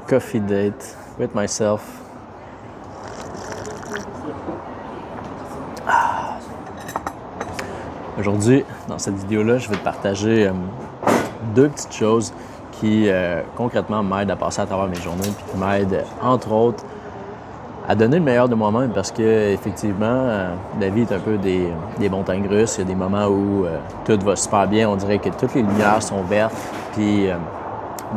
coffee date with myself. Aujourd'hui, dans cette vidéo-là, je vais te partager deux petites choses qui concrètement m'aident à passer à travers mes journées puis qui m'aident, entre autres, à donner le meilleur de moi-même parce que effectivement, la vie est un peu des montagnes russes. Il y a des moments où tout va super bien, on dirait que toutes les lumières sont vertes, puis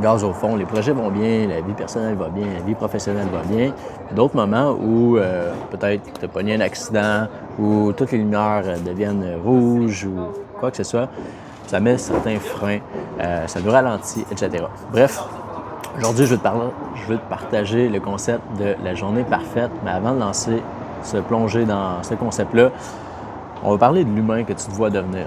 gaz au fond, les projets vont bien, la vie personnelle va bien, la vie professionnelle va bien. D'autres moments où peut-être tu as pogné un accident, où toutes les lumières deviennent rouges ou quoi que ce soit, ça met certains freins, ça nous ralentit, etc. Bref, aujourd'hui, je vais te partager le concept de la journée parfaite, mais avant de se plonger dans ce concept-là, on va parler de l'humain que tu te vois devenir.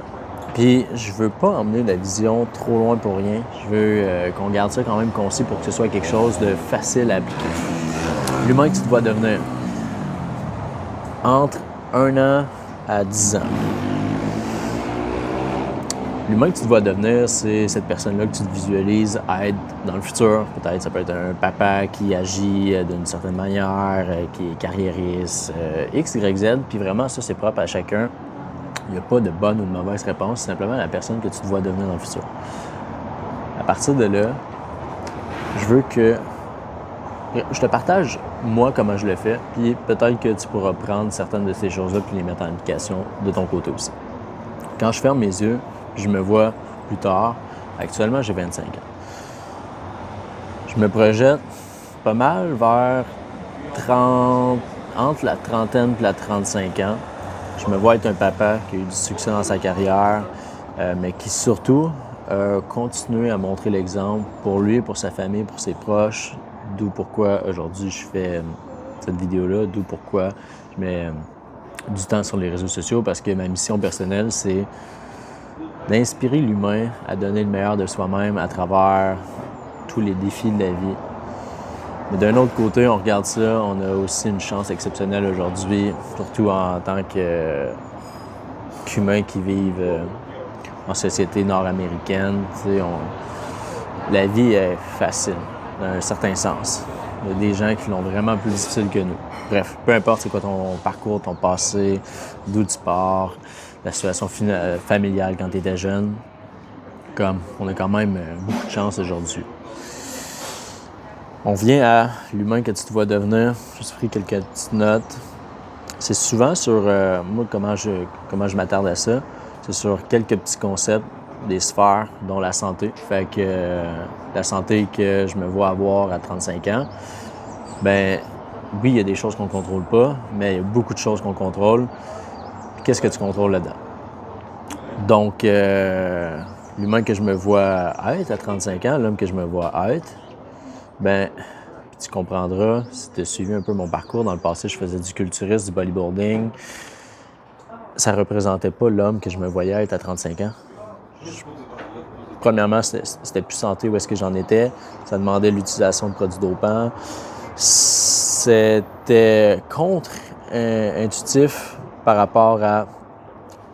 Puis, je veux pas emmener la vision trop loin pour rien. Je veux qu'on garde ça quand même concis pour que ce soit quelque chose de facile à appliquer. L'humain que tu te vois devenir. Entre 1 an à 10 ans. L'humain que tu te vois devenir, c'est cette personne-là que tu te visualises être dans le futur. Peut-être ça peut être un papa qui agit d'une certaine manière, qui est carriériste, X, Y, Z. Puis vraiment, ça, c'est propre à chacun. Il n'y a pas de bonne ou de mauvaise réponse. C'est simplement la personne que tu te vois devenir dans le futur. À partir de là, je te partage, moi, comment je le fais. Puis peut-être que tu pourras prendre certaines de ces choses-là puis les mettre en application de ton côté aussi. Quand je ferme mes yeux, je me vois plus tard. Actuellement, j'ai 25 ans. Je me projette pas mal vers entre la trentaine et la 35 ans. Je me vois être un papa qui a eu du succès dans sa carrière, mais qui surtout a continué à montrer l'exemple pour lui, pour sa famille, pour ses proches. D'où pourquoi aujourd'hui je fais cette vidéo-là, d'où pourquoi je mets du temps sur les réseaux sociaux, parce que ma mission personnelle, c'est d'inspirer l'humain à donner le meilleur de soi-même à travers tous les défis de la vie. Mais d'un autre côté, on regarde ça, on a aussi une chance exceptionnelle aujourd'hui, surtout en tant qu'humains qui vivent en société nord-américaine. La vie est facile, dans un certain sens. Il y a des gens qui l'ont vraiment plus difficile que nous. Bref, peu importe c'est quoi ton parcours, ton passé, d'où tu pars, la situation familiale quand tu étais jeune, on a quand même beaucoup de chance aujourd'hui. On vient à l'humain que tu te vois devenir. J'ai pris quelques petites notes. C'est souvent sur, moi, comment je m'attarde à ça, c'est sur quelques petits concepts, des sphères, dont la santé. Fait que la santé que je me vois avoir à 35 ans, ben oui, il y a des choses qu'on ne contrôle pas, mais il y a beaucoup de choses qu'on contrôle. Puis qu'est-ce que tu contrôles là-dedans? Donc, l'humain que je me vois être à 35 ans, l'homme que je me vois être, ben, tu comprendras, si tu as suivi un peu mon parcours, dans le passé, je faisais du culturisme, du bodybuilding. Ça ne représentait pas l'homme que je me voyais être à 35 ans. Premièrement, c'était plus santé où est-ce que j'en étais. Ça demandait l'utilisation de produits dopants. C'était contre-intuitif par rapport à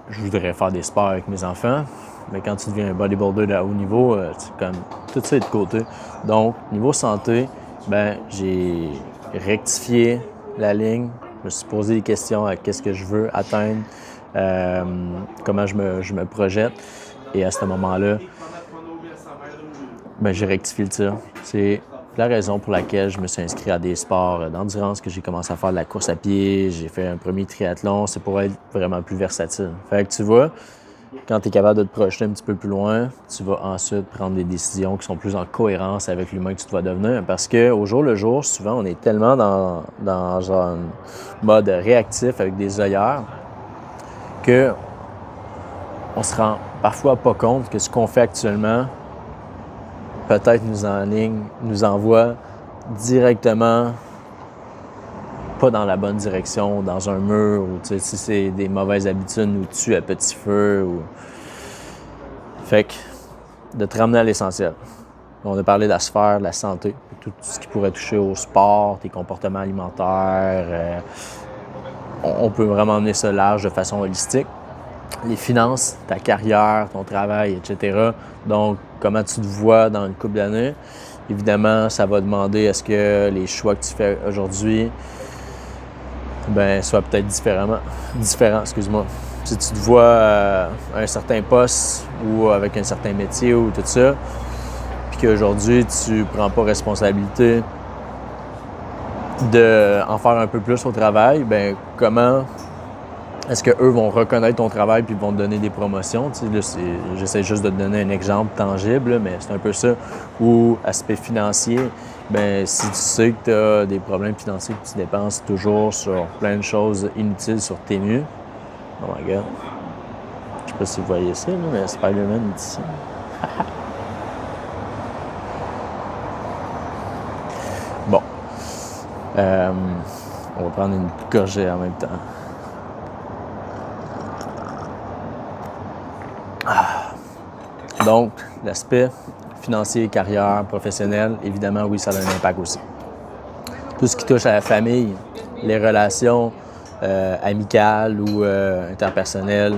je voudrais faire des sports avec mes enfants. Mais quand tu deviens un bodybuilder de haut niveau, c'est comme tout ça est de côté. Donc, niveau santé, ben j'ai rectifié la ligne. Je me suis posé des questions à qu'est-ce que je veux atteindre, comment je me projette. Et à ce moment-là, ben j'ai rectifié le tir. C'est la raison pour laquelle je me suis inscrit à des sports d'endurance, que j'ai commencé à faire de la course à pied, j'ai fait un premier triathlon, c'est pour être vraiment plus versatile. Fait que tu vois, quand tu es capable de te projeter un petit peu plus loin, tu vas ensuite prendre des décisions qui sont plus en cohérence avec l'humain que tu te vas devenir. Parce qu'au jour le jour, souvent, on est tellement dans un mode réactif avec des œillères qu'on se rend parfois pas compte que ce qu'on fait actuellement peut-être nous envoie directement pas dans la bonne direction, dans un mur, ou si c'est des mauvaises habitudes, nous tue à petit feu. Fait que de te ramener à l'essentiel. On a parlé de la sphère, de la santé, tout ce qui pourrait toucher au sport, tes comportements alimentaires. On peut vraiment emmener ça large de façon holistique. Les finances, ta carrière, ton travail, etc. Donc, comment tu te vois dans une couple d'années. Évidemment, ça va demander est-ce que les choix que tu fais aujourd'hui soient peut-être différents, excuse-moi. Si tu te vois à un certain poste ou avec un certain métier ou tout ça, puis qu'aujourd'hui, tu prends pas responsabilité d'en faire un peu plus au travail, comment est-ce qu'eux vont reconnaître ton travail puis vont te donner des promotions? Tu sais, là, j'essaie juste de te donner un exemple tangible, là, mais c'est un peu ça. Ou aspect financier, si tu sais que tu as des problèmes financiers que tu dépenses toujours sur plein de choses inutiles sur tes nus, oh my God. Je sais pas si vous voyez ça, là, mais Spider-Man dit ça. Bon. On va prendre une gorgée en même temps. Donc, l'aspect financier, carrière, professionnel, évidemment, oui, ça a un impact aussi. Tout ce qui touche à la famille, les relations amicales ou interpersonnelles,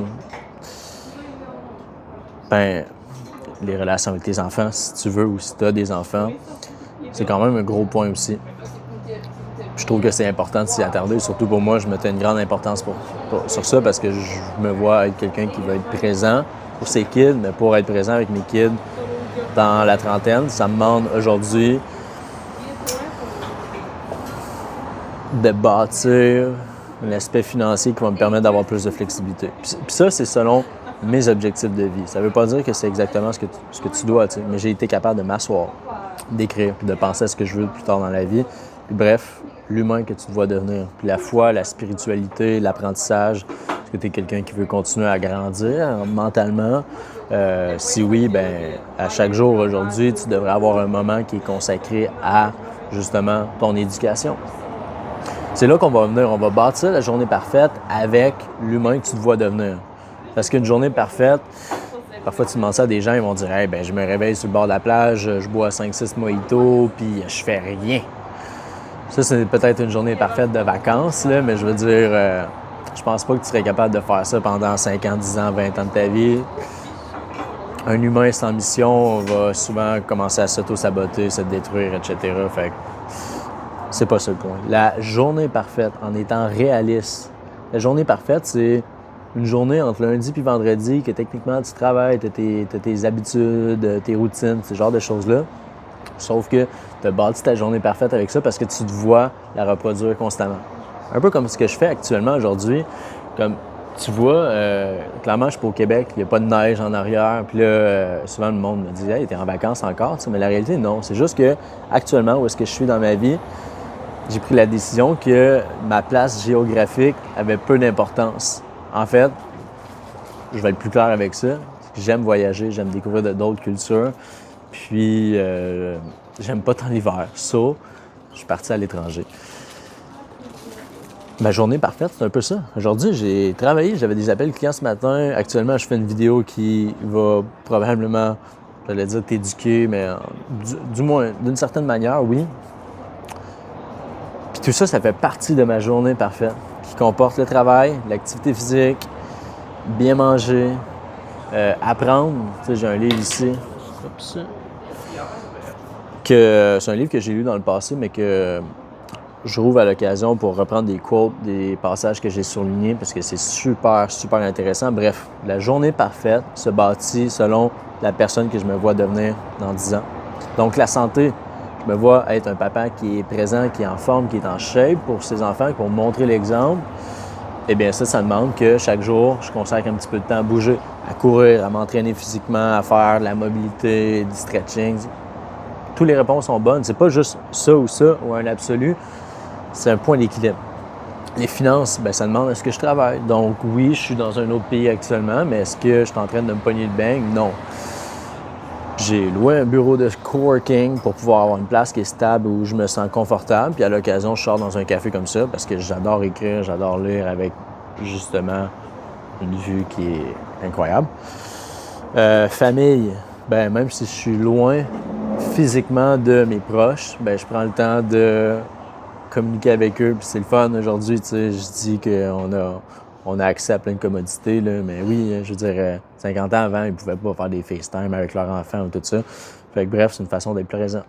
les relations avec tes enfants, si tu veux, ou si tu as des enfants, c'est quand même un gros point aussi. Je trouve que c'est important de s'y attarder. Surtout pour moi, je mettais une grande importance sur ça parce que je me vois être quelqu'un qui va être présent pour ses kids, mais pour être présent avec mes kids dans la trentaine, ça me demande aujourd'hui de bâtir un aspect financier qui va me permettre d'avoir plus de flexibilité. Puis ça, c'est selon mes objectifs de vie. Ça ne veut pas dire que c'est exactement ce que tu dois, tu sais, mais j'ai été capable de m'asseoir, d'écrire, puis de penser à ce que je veux plus tard dans la vie. Puis bref, l'humain que tu te vois devenir. Puis la foi, la spiritualité, l'apprentissage. Est-ce que tu es quelqu'un qui veut continuer à grandir mentalement? Si oui, à chaque jour aujourd'hui, tu devrais avoir un moment qui est consacré à, justement, ton éducation. C'est là qu'on va venir, on va bâtir la journée parfaite avec l'humain que tu te vois devenir. Parce qu'une journée parfaite, parfois tu demandes ça à des gens, ils vont dire « Hey, je me réveille sur le bord de la plage, je bois 5-6 mojitos, puis je fais rien. » Ça, c'est peut-être une journée parfaite de vacances, là, mais je veux dire, je pense pas que tu serais capable de faire ça pendant 5 ans, 10 ans, 20 ans de ta vie. Un humain sans mission va souvent commencer à s'auto-saboter, se détruire, etc. Fait que c'est pas ça le point. La journée parfaite, en étant réaliste, la journée parfaite, c'est une journée entre lundi puis vendredi que techniquement tu travailles, tu as tes habitudes, tes routines, ce genre de choses-là. Sauf que tu as bâti ta journée parfaite avec ça parce que tu te vois la reproduire constamment. Un peu comme ce que je fais actuellement aujourd'hui. Comme tu vois, clairement, je suis pas au Québec, il n'y a pas de neige en arrière. Puis là, souvent le monde me dit « Hey, t'es en vacances encore? » Mais la réalité, non. C'est juste que actuellement, où est-ce que je suis dans ma vie, j'ai pris la décision que ma place géographique avait peu d'importance. En fait, je vais être plus clair avec ça. J'aime voyager, j'aime découvrir d'autres cultures. Puis, j'aime pas tant l'hiver. Ça, je suis parti à l'étranger. Ma journée parfaite, c'est un peu ça. Aujourd'hui, j'ai travaillé, j'avais des appels clients ce matin. Actuellement, je fais une vidéo qui va probablement, j'allais dire t'éduquer, mais du moins, d'une certaine manière, oui. Puis tout ça, ça fait partie de ma journée parfaite, qui comporte le travail, l'activité physique, bien manger, apprendre. Tu sais, j'ai un livre ici. Oups. C'est un livre que j'ai lu dans le passé, mais que je rouvre à l'occasion pour reprendre des quotes, des passages que j'ai surlignés, parce que c'est super, super intéressant. Bref, la journée parfaite se bâtit selon la personne que je me vois devenir dans 10 ans. Donc, la santé, je me vois être un papa qui est présent, qui est en forme, qui est en shape pour ses enfants, pour montrer l'exemple. Eh bien, ça demande que chaque jour, je consacre un petit peu de temps à bouger, à courir, à m'entraîner physiquement, à faire de la mobilité, du stretching. Toutes les réponses sont bonnes. C'est pas juste ça ou un absolu. C'est un point d'équilibre. Les finances, ça demande est-ce que je travaille. Donc oui, je suis dans un autre pays actuellement, mais est-ce que je suis en train de me pogner le bang? Non. J'ai loué un bureau de coworking pour pouvoir avoir une place qui est stable où je me sens confortable. Puis à l'occasion, je sors dans un café comme ça parce que j'adore écrire, j'adore lire avec justement une vue qui est incroyable. Famille, même si je suis loin physiquement de mes proches, je prends le temps de communiquer avec eux. Puis c'est le fun aujourd'hui, tu sais, je dis qu'on a accès à plein de commodités, là, mais oui, je veux dire, 50 ans avant, ils ne pouvaient pas faire des FaceTime avec leurs enfants ou tout ça. Fait que bref, c'est une façon d'être présent.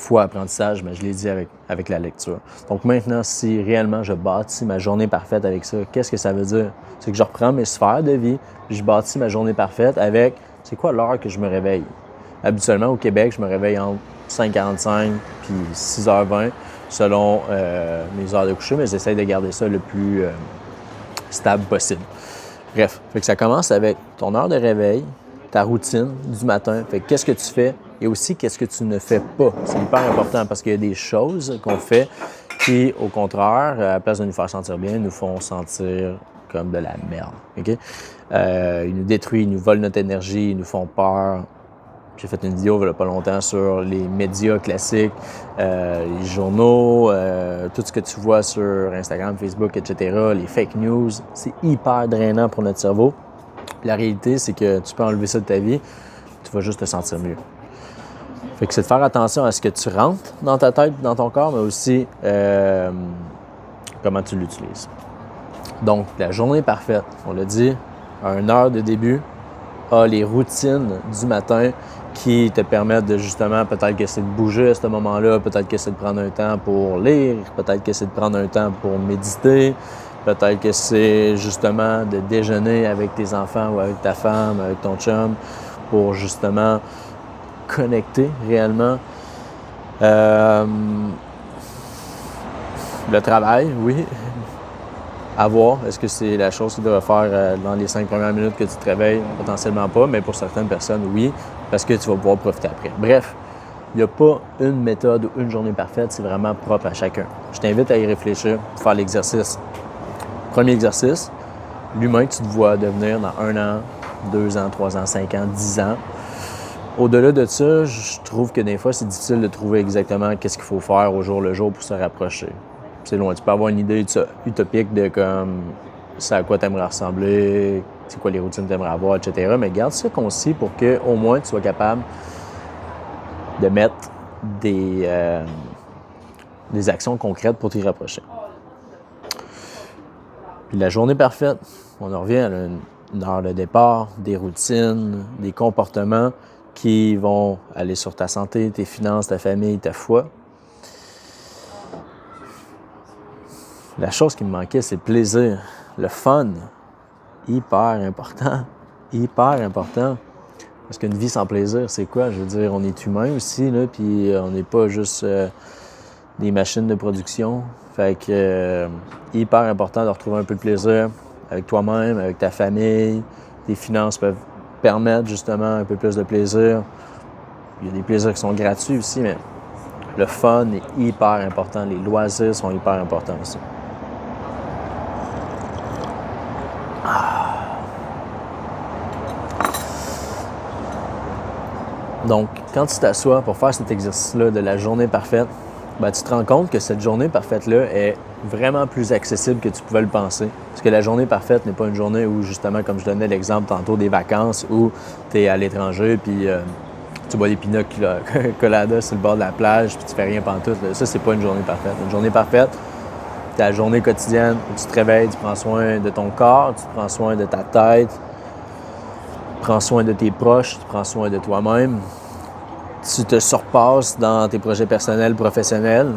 fois apprentissage, mais je l'ai dit avec la lecture. Donc maintenant, si réellement je bâtis ma journée parfaite avec ça, qu'est-ce que ça veut dire? C'est que je reprends mes sphères de vie, puis je bâtis ma journée parfaite avec, c'est quoi l'heure que je me réveille? Habituellement, au Québec, je me réveille entre 5h45 puis 6h20 selon mes heures de coucher, mais j'essaie de garder ça le plus stable possible. Bref, fait que ça commence avec ton heure de réveil, ta routine du matin. Fait que qu'est-ce que tu fais et aussi qu'est-ce que tu ne fais pas. C'est hyper important parce qu'il y a des choses qu'on fait qui, au contraire, à la place de nous faire sentir bien, nous font sentir comme de la merde. Okay? Ils nous détruisent, ils nous volent notre énergie, ils nous font peur. J'ai fait une vidéo il n'y a pas longtemps sur les médias classiques, les journaux, tout ce que tu vois sur Instagram, Facebook, etc., les fake news. C'est hyper drainant pour notre cerveau. La réalité, c'est que tu peux enlever ça de ta vie, tu vas juste te sentir mieux. Fait que c'est de faire attention à ce que tu rentres dans ta tête, dans ton corps, mais aussi comment tu l'utilises. Donc, la journée parfaite, on l'a dit, à 1 heure de début, a les routines du matin qui te permettent de justement, peut-être que c'est de bouger à ce moment-là, peut-être que c'est de prendre un temps pour lire, peut-être que c'est de prendre un temps pour méditer, peut-être que c'est justement de déjeuner avec tes enfants ou avec ta femme, avec ton chum, pour justement connecter réellement. Le travail, oui. À voir, est-ce que c'est la chose que tu devrais faire dans les 5 premières minutes que tu te réveilles? Potentiellement pas, mais pour certaines personnes, oui, parce que tu vas pouvoir profiter après. Bref, il n'y a pas une méthode ou une journée parfaite, c'est vraiment propre à chacun. Je t'invite à y réfléchir, à faire l'exercice. Premier exercice, l'humain que tu te vois devenir dans 1 an, 2 ans, 3 ans, 5 ans, 10 ans. Au-delà de ça, je trouve que des fois, c'est difficile de trouver exactement qu'est-ce qu'il faut faire au jour le jour pour se rapprocher. C'est loin. Tu peux avoir une idée utopique de comme c'est à quoi tu aimerais ressembler, c'est quoi les routines que tu aimerais avoir, etc. Mais garde ça concis pour qu'au moins tu sois capable de mettre des actions concrètes pour t'y rapprocher. Puis la journée parfaite, on en revient à une heure de départ, des routines, des comportements qui vont aller sur ta santé, tes finances, ta famille, ta foi. La chose qui me manquait, c'est le plaisir, le fun. Hyper important. Hyper important. Parce qu'une vie sans plaisir, c'est quoi? Je veux dire, on est humain aussi, là, puis on n'est pas juste des machines de production. Fait que hyper important de retrouver un peu de plaisir avec toi-même, avec ta famille. Tes finances peuvent permettre justement un peu plus de plaisir. Il y a des plaisirs qui sont gratuits aussi, mais le fun est hyper important. Les loisirs sont hyper importants aussi. Donc, quand tu t'assois pour faire cet exercice-là de la journée parfaite, ben, tu te rends compte que cette journée parfaite-là est vraiment plus accessible que tu pouvais le penser. Parce que la journée parfaite n'est pas une journée où, justement, comme je donnais l'exemple tantôt des vacances, où tu es à l'étranger, puis tu bois des pina coladas sur le bord de la plage, puis tu fais rien pantoute. Là. Ça, c'est pas une journée parfaite. Une journée parfaite, c'est la journée quotidienne où tu te réveilles, tu prends soin de ton corps, tu prends soin de ta tête, tu prends soin de tes proches, tu prends soin de toi-même. Tu te surpasses dans tes projets personnels, professionnels.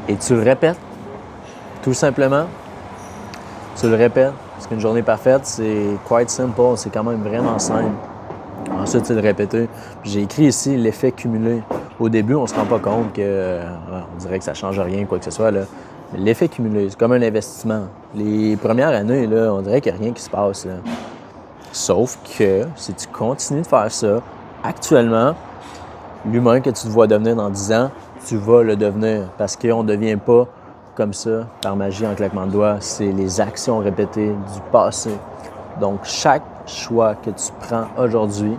Et tu le répètes, tout simplement. Tu le répètes. Parce qu'une journée parfaite, c'est quite simple. C'est quand même vraiment simple. Ensuite, tu le répéter. Puis j'ai écrit ici l'effet cumulé. Au début, on ne se rend pas compte que on dirait que ça ne change rien, quoi que ce soit. Là. Mais l'effet cumulé, c'est comme un investissement. Les premières années, là, on dirait qu'il n'y a rien qui se passe. Là. Sauf que si tu continues de faire ça, actuellement, l'humain que tu te vois devenir dans 10 ans, tu vas le devenir. Parce qu'on ne devient pas comme ça, par magie, en claquement de doigts. C'est les actions répétées du passé. Donc, chaque choix que tu prends aujourd'hui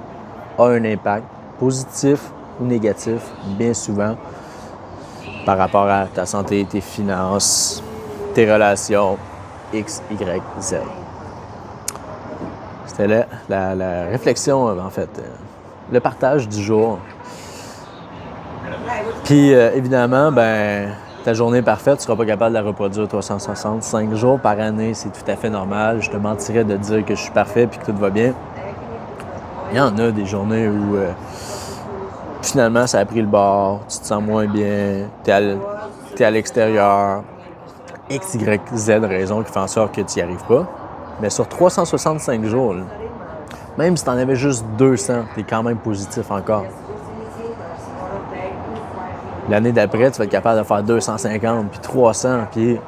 a un impact positif ou négatif, bien souvent, par rapport à ta santé, tes finances, tes relations, X, Y, Z. C'était la réflexion, en fait, le partage du jour. Puis, évidemment, ta journée parfaite, tu ne seras pas capable de la reproduire 365 jours par année. C'est tout à fait normal. Je te mentirais de dire que je suis parfait et que tout va bien. Il y en a des journées où finalement, ça a pris le bord, tu te sens moins bien, t'es à l'extérieur, X, Y, Z raison qui fait en sorte que tu n'y arrives pas. Mais sur 365 jours, là, même si tu en avais juste 200, tu es quand même positif encore. L'année d'après, tu vas être capable de faire 250, puis 300, puis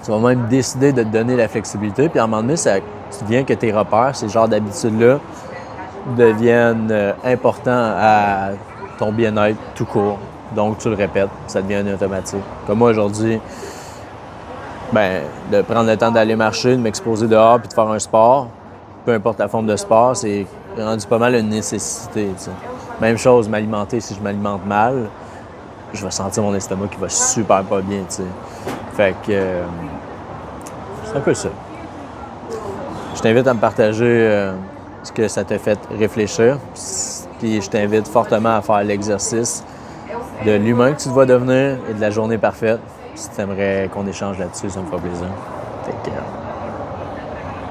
tu vas même décider de te donner la flexibilité. Puis à un moment donné, tu viens que tes repères, ces genres d'habitudes-là, deviennent importants à ton bien-être tout court. Donc, tu le répètes, ça devient un automatique. Comme moi, aujourd'hui, de prendre le temps d'aller marcher, de m'exposer dehors puis de faire un sport, peu importe la forme de sport, c'est rendu pas mal une nécessité. T'sais. Même chose, m'alimenter, si je m'alimente mal, je vais sentir mon estomac qui va super pas bien. T'sais. Fait que c'est un peu ça. Je t'invite à me partager ce que ça t'a fait réfléchir. Puis je t'invite fortement à faire l'exercice de l'humain que tu dois devenir et de la journée parfaite. Si tu aimerais qu'on échange là-dessus, ça me fera plaisir. Take care.